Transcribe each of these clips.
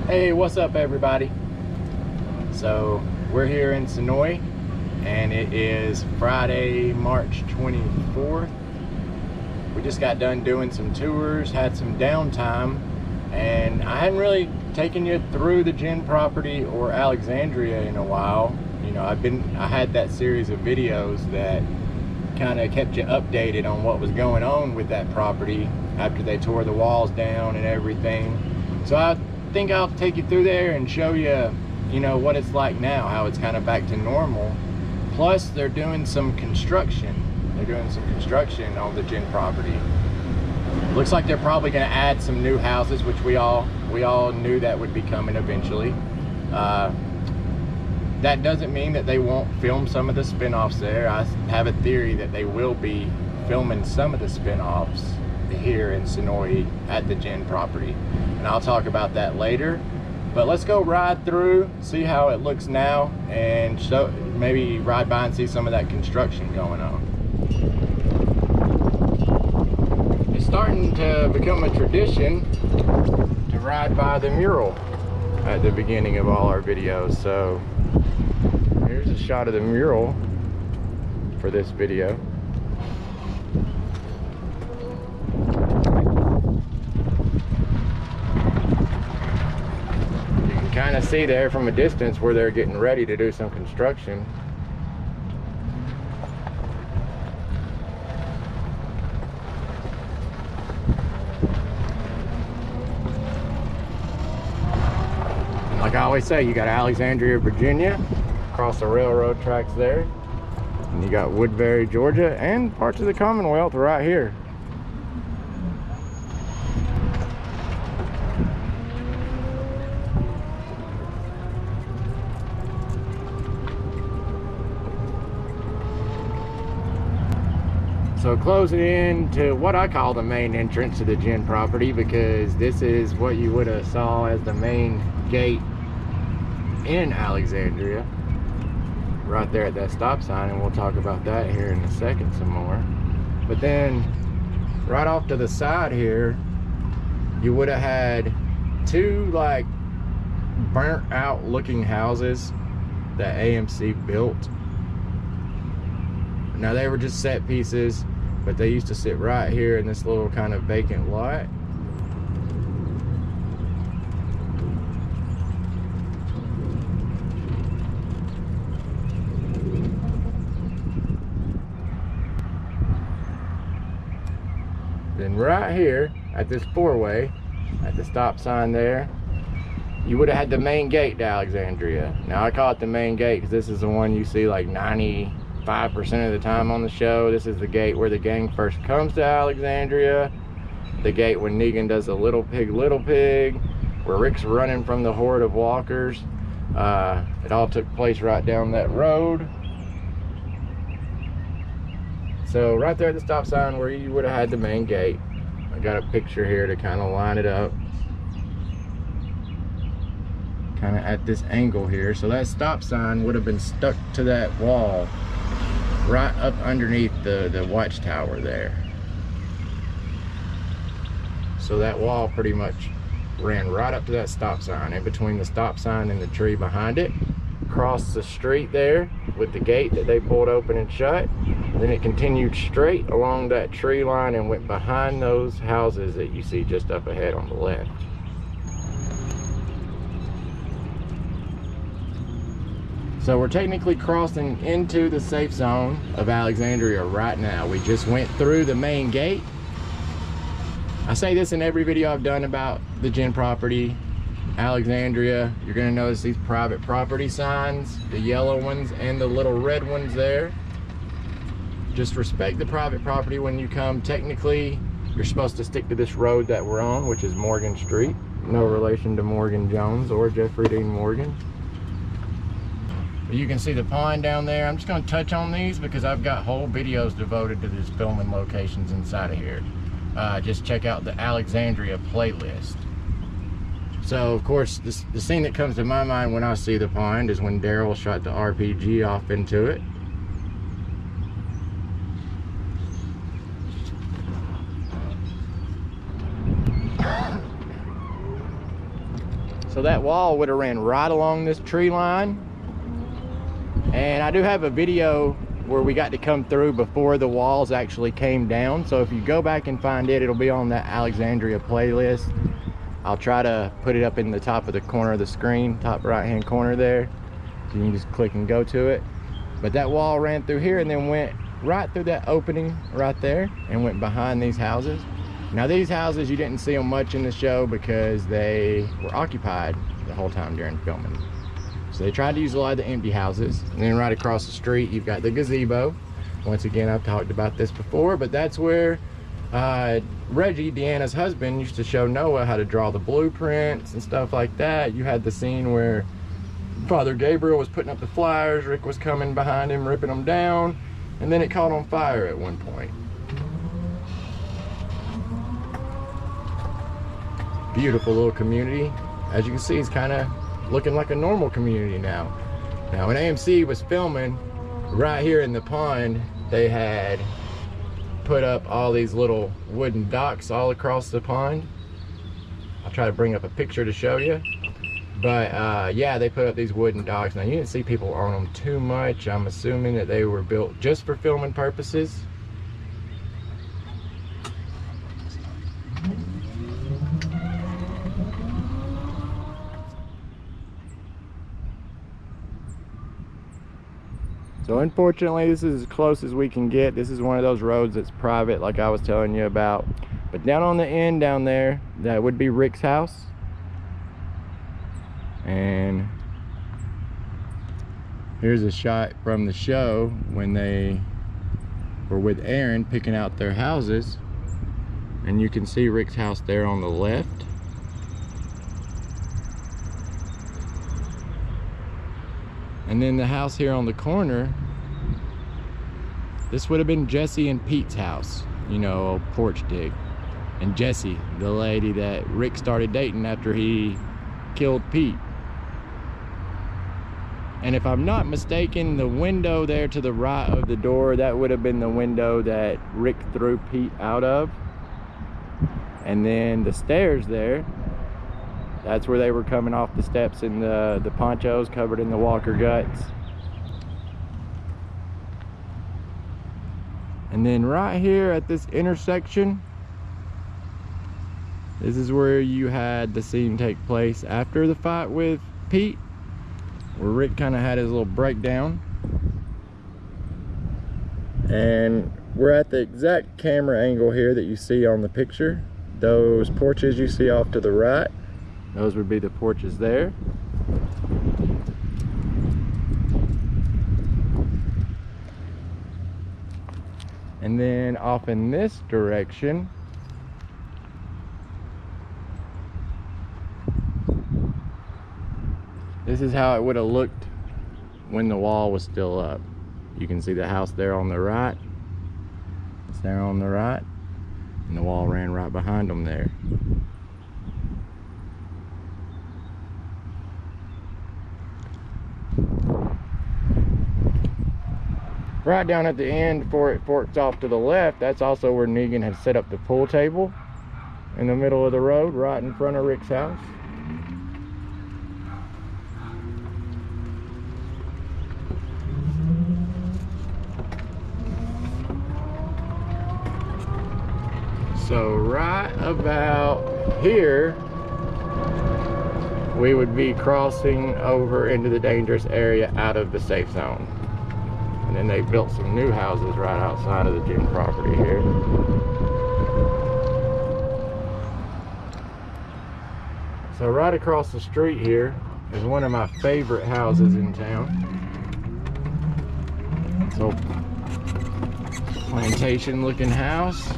Hey, what's up everybody? So we're here in Senoia and it is Friday, March 24th. We just got done doing some tours, had some downtime, and I hadn't really taken you through the Gin property or Alexandria in a while. You know, I had that series of videos that kind of kept you updated on what was going on with that property after they tore the walls down and everything. So I think I'll take you through there and show you, you know, what it's like now, how it's kind of back to normal. Plus they're doing some construction. They're doing some construction on the Gin property. Looks like they're probably going to add some new houses, which we all knew that would be coming eventually. That doesn't mean that they won't film some of the spin-offs there. I have a theory that they will be filming some of the spin-offs here in Senoia at the Gin property, and I'll talk about that later. But let's go ride through, see how it looks now, and maybe ride by and see some of that construction going on. It's starting to become a tradition to ride by the mural at the beginning of all our videos. So here's a shot of the mural for this video. You can kind of see there from a distance where they're getting ready to do some construction. Like I always say, you got Alexandria, Virginia, across the railroad tracks there, and you got Woodbury, Georgia, and parts of the Commonwealth right here. So closing in to what I call the main entrance to the Gin property, because this is what you would have saw as the main gate in Alexandria, right there at that stop sign, and we'll talk about that here in a second some more. But then right off to the side here, you would have had two like burnt out looking houses that AMC built. Now they were just set pieces, but they used to sit right here in this little kind of vacant lot. Then right here at this four-way, at the stop sign there, you would have had the main gate to Alexandria. Now I call it the main gate because this is the one you see like 95% of the time on the show. This is the gate where the gang first comes to Alexandria. The gate when Negan does the little pig, where Rick's running from the horde of walkers. It all took place right down that road. So right there at the stop sign where you would have had the main gate, I got a picture here to kind of line it up, kind of at this angle here. So that stop sign would have been stuck to that wall right up underneath the watchtower there. So that wall pretty much ran right up to that stop sign, in between the stop sign and the tree behind it. Crossed the street there with the gate that they pulled open and shut. Then it continued straight along that tree line and went behind those houses that you see just up ahead on the left. So we're technically crossing into the safe zone of Alexandria right now. We just went through the main gate. I say this in every video I've done about the Gin property, Alexandria. You're gonna notice these private property signs, the yellow ones and the little red ones there. Just respect the private property when you come. Technically, you're supposed to stick to this road that we're on, which is Morgan Street. No relation to Morgan Jones or Jeffrey Dean Morgan. But you can see the pond down there. I'm just gonna touch on these because I've got whole videos devoted to these filming locations inside of here. Just check out the Alexandria playlist. So of course, the scene that comes to my mind when I see the pond is when Daryl shot the RPG off into it. So that wall would have ran right along this tree line. And I do have a video where we got to come through before the walls actually came down. So if you go back and find it, it'll be on that Alexandria playlist. I'll try to put it up in the top of the corner of the screen, top right hand corner there. So you can just click and go to it. But that wall ran through here and then went right through that opening right there and went behind these houses. Now these houses, you didn't see them much in the show because they were occupied the whole time during filming. So they tried to use a lot of the empty houses. And then right across the street, you've got the gazebo. Once again, I've talked about this before, but that's where Reggie, Deanna's husband, used to show Noah how to draw the blueprints and stuff like that. You had the scene where Father Gabriel was putting up the flyers, Rick was coming behind him, ripping them down, and then it caught on fire at one point. Beautiful little community. As you can see, it's kind of looking like a normal community now. Now when AMC was filming right here in the pond, they had put up all these little wooden docks all across the pond. I'll try to bring up a picture to show you. But yeah, they put up these wooden docks. Now you didn't see people on them too much. I'm assuming that they were built just for filming purposes. So unfortunately, this is as close as we can get. This is one of those roads that's private, like I was telling you about. But down on the end down there, that would be Rick's house. And here's a shot from the show when they were with Aaron picking out their houses. And you can see Rick's house there on the left. And then the house here on the corner, this would have been Jesse and Pete's house, you know, a porch dig. And Jessie, the lady that Rick started dating after he killed Pete. And if I'm not mistaken, the window there to the right of the door, that would have been the window that Rick threw Pete out of. And then the stairs there, that's where they were coming off the steps in the ponchos covered in the Walker guts. And then right here at this intersection, this is where you had the scene take place after the fight with Pete, where Rick kind of had his little breakdown. And we're at the exact camera angle here that you see on the picture. Those porches you see off to the right, those would be the porches there. And then off in this direction, this is how it would have looked when the wall was still up. You can see the house there on the right. It's there on the right. And the wall ran right behind them there. Right down at the end before it forks off to the left, that's also where Negan had set up the pool table in the middle of the road, right in front of Rick's house. So right about here, we would be crossing over into the dangerous area out of the safe zone. And then they built some new houses right outside of the gym property here. So right across the street here is one of my favorite houses in town. So plantation looking house.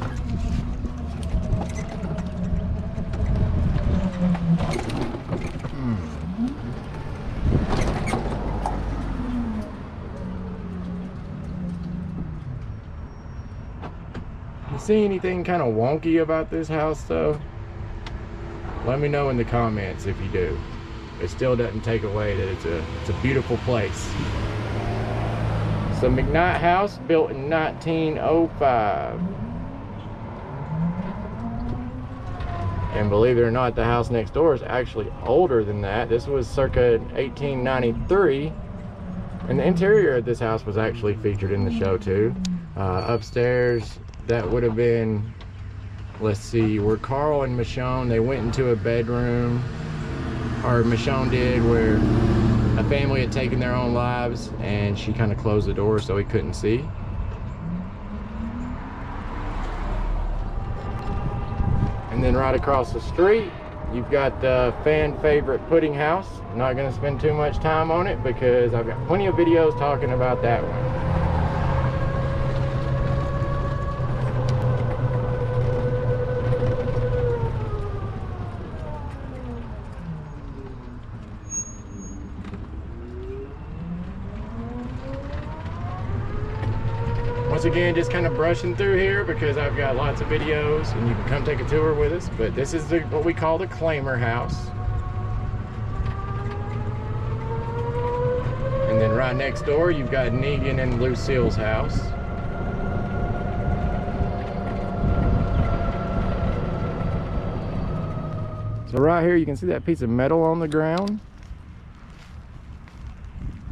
See anything kind of wonky about this house though? Let me know in the comments if you do. It still doesn't take away that it's a beautiful place. So McKnight House, built in 1905. And believe it or not, the house next door is actually older than that. This was circa 1893. And the interior of this house was actually featured in the show too. Upstairs, that would have been, let's see, where Carl and Michonne, they went into a bedroom, or Michonne did, where a family had taken their own lives, and she kind of closed the door so he couldn't see. And then right across the street, you've got the fan favorite pudding house. I'm not going to spend too much time on it because I've got plenty of videos talking about that one. Once again, just kind of brushing through here because I've got lots of videos and you can come take a tour with us. But this is what we call the Claimer house. And then right next door, you've got Negan and Lucille's house. So right here, you can see that piece of metal on the ground.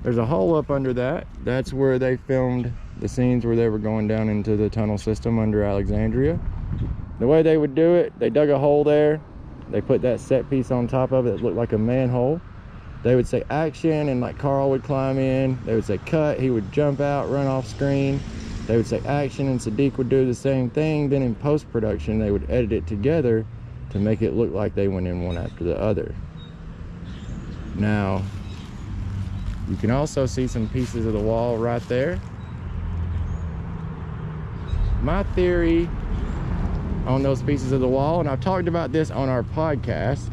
There's a hole up under that. That's where they filmed the scenes where they were going down into the tunnel system under Alexandria. The way they would do it, they dug a hole there. They put that set piece on top of it that looked like a manhole. They would say action, and like Carl would climb in. They would say cut, he would jump out, run off screen. They would say action, and Sadiq would do the same thing. Then in post-production, they would edit it together to make it look like they went in one after the other. Now, you can also see some pieces of the wall right there. My theory on those pieces of the wall, and I've talked about this on our podcast,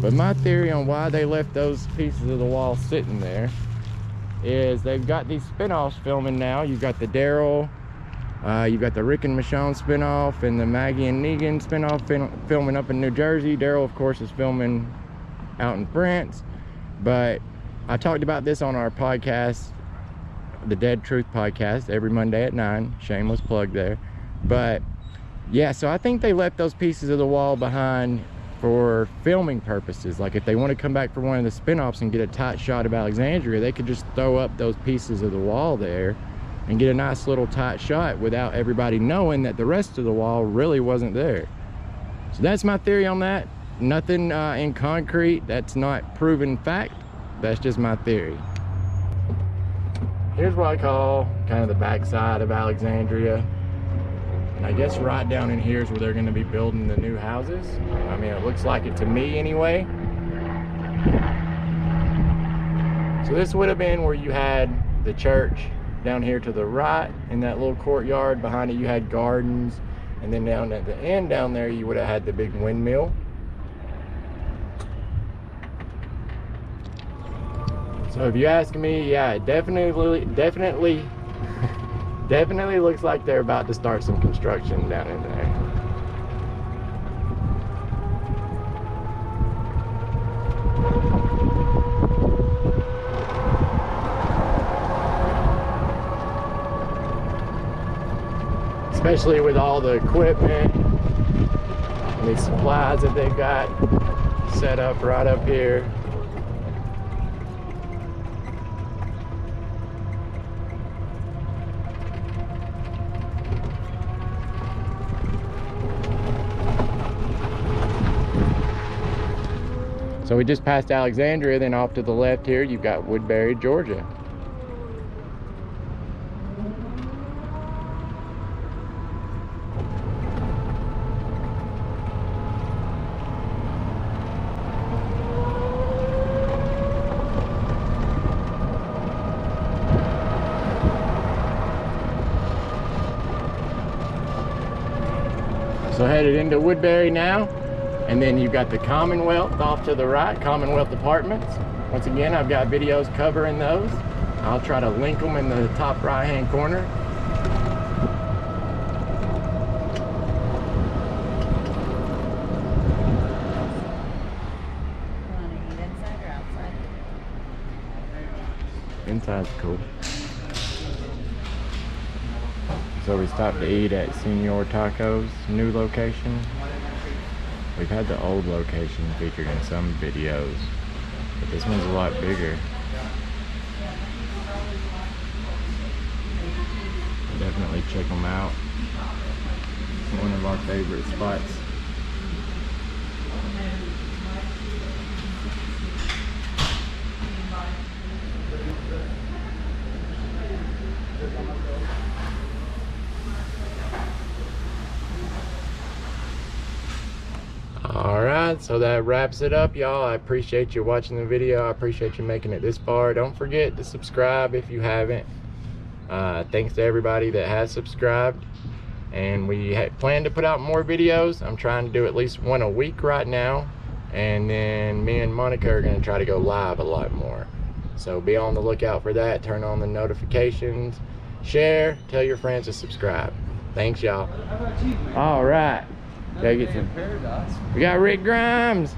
but my theory on why they left those pieces of the wall sitting there is they've got these spin-offs filming now. You've got the Daryl, you've got the Rick and Michonne spin-off, and the Maggie and Negan spin-off filming up in New Jersey. Daryl, of course, is filming out in France. But I talked about this on our podcast, the Dead Truth podcast, every Monday at 9. Shameless plug there. But yeah, so I think they left those pieces of the wall behind for filming purposes. Like if they want to come back for one of the spin-offs and get a tight shot of Alexandria, they could just throw up those pieces of the wall there and get a nice little tight shot without everybody knowing that the rest of the wall really wasn't there. So that's my theory on that. Nothing in concrete. That's not proven fact. That's just my theory. Here's what I call kind of the backside of Alexandria. And I guess right down in here is where they're going to be building the new houses. I mean, it looks like it to me anyway. So this would have been where you had the church down here to the right in that little courtyard. Behind it you had gardens. And then down at the end down there you would have had the big windmill. So if you ask me, yeah, it definitely looks like they're about to start some construction down in there. Especially with all the equipment and the supplies that they've got set up right up here. So we just passed Alexandria, then off to the left here, you've got Woodbury, Georgia. So headed into Woodbury now. And then you've got the Commonwealth off to the right, Commonwealth Apartments. Once again, I've got videos covering those. I'll try to link them in the top right-hand corner. Inside or outside? Inside's cool. So we stopped to eat at Senoia Tacos, new location. We've had the old location featured in some videos, but this one's a lot bigger. Definitely check them out. One of our favorite spots. Alright, so that wraps it up, y'all. I appreciate you watching the video. I appreciate you making it this far. Don't forget to subscribe if you haven't. Thanks to everybody that has subscribed. And we plan to put out more videos. I'm trying to do at least one a week right now. And then me and Monica are going to try to go live a lot more. So be on the lookout for that. Turn on the notifications. Share. Tell your friends to subscribe. Thanks, y'all. Alright. Gotta get some. We got Rick Grimes.